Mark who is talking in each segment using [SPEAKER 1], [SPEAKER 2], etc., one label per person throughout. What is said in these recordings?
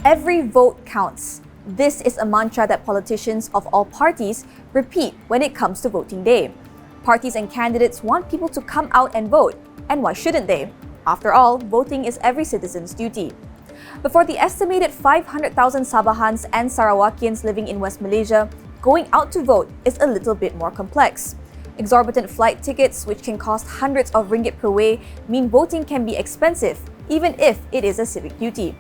[SPEAKER 1] Every vote counts. This is a mantra that politicians of all parties repeat when it comes to voting day. Parties and candidates want people to come out and vote, and why shouldn't they? After all, voting is every citizen's duty. But for the estimated 500,000 Sabahans and Sarawakians living in West Malaysia, going out to vote is a little bit more complex. Exorbitant flight tickets, which can cost hundreds of ringgit per way, mean voting can be expensive, even if it is a civic duty.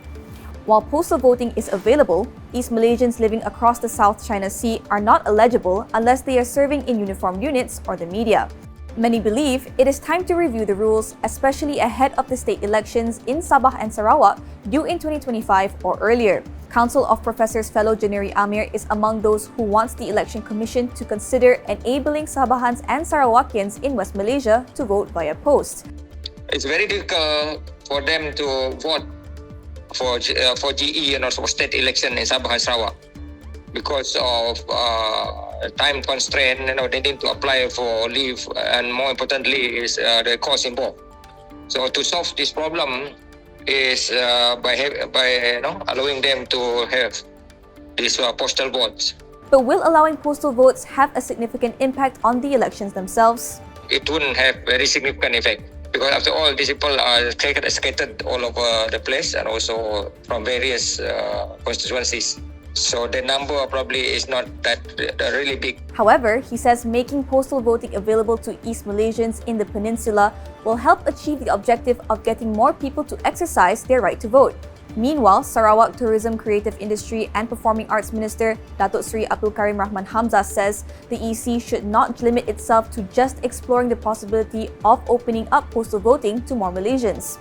[SPEAKER 1] While postal voting is available, East Malaysians living across the South China Sea are not eligible unless they are serving in uniformed units or the media. Many believe it is time to review the rules, especially ahead of the state elections in Sabah and Sarawak due in 2025 or earlier. Council of Professors fellow Jeniri Amir is among those who wants the Election Commission to consider enabling Sabahans and Sarawakians in West Malaysia to vote via post.
[SPEAKER 2] It's very difficult for them to vote for GE and also state election in Sabah and Sarawak because of time constraint. They need to apply for leave, and more importantly is the cost involved. So to solve this problem is by allowing them to have these postal votes.
[SPEAKER 1] But will allowing postal votes have a significant impact on the elections themselves?
[SPEAKER 2] It wouldn't have very significant effect because after all, these people are scattered all over the place and also from various constituencies. So the number probably is not that really big.
[SPEAKER 1] However, he says making postal voting available to East Malaysians in the peninsula will help achieve the objective of getting more people to exercise their right to vote. Meanwhile, Sarawak Tourism, Creative Industry and Performing Arts Minister Datuk Seri KarimHamzah says the EC should not limit itself to just exploring the possibility of opening up postal voting to more Malaysians.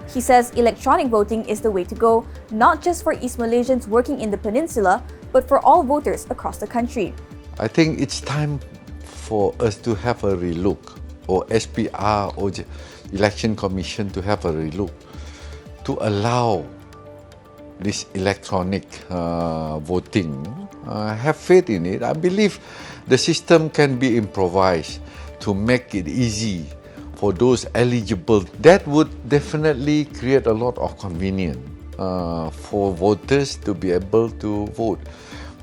[SPEAKER 1] He says electronic voting is the way to go, not just for East Malaysians working in the peninsula, but for all voters across the country.
[SPEAKER 3] I think it's time for us to have a relook, or SPR or Election Commission to have a relook, to allow this electronic voting. Have faith in it. I believe the system can be improvised to make it easy for those eligible. That would definitely create a lot of convenience for voters to be able to vote.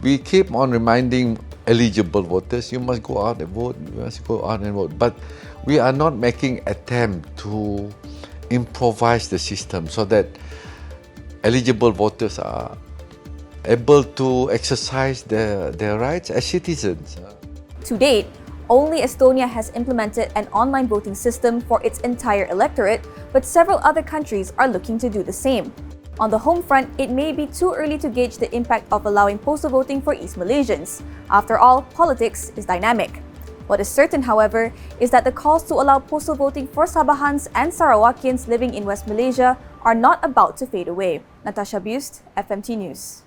[SPEAKER 3] We keep on reminding eligible voters, you must go out and vote, you must go out and vote. But we are not making attempt to improvise the system so that eligible voters are able to exercise their rights as citizens.
[SPEAKER 1] To date, only Estonia has implemented an online voting system for its entire electorate, but several other countries are looking to do the same. On the home front, it may be too early to gauge the impact of allowing postal voting for East Malaysians. After all, politics is dynamic. What is certain, however, is that the calls to allow postal voting for Sabahans and Sarawakians living in West Malaysia are not about to fade away. Natasha Bust, FMT News.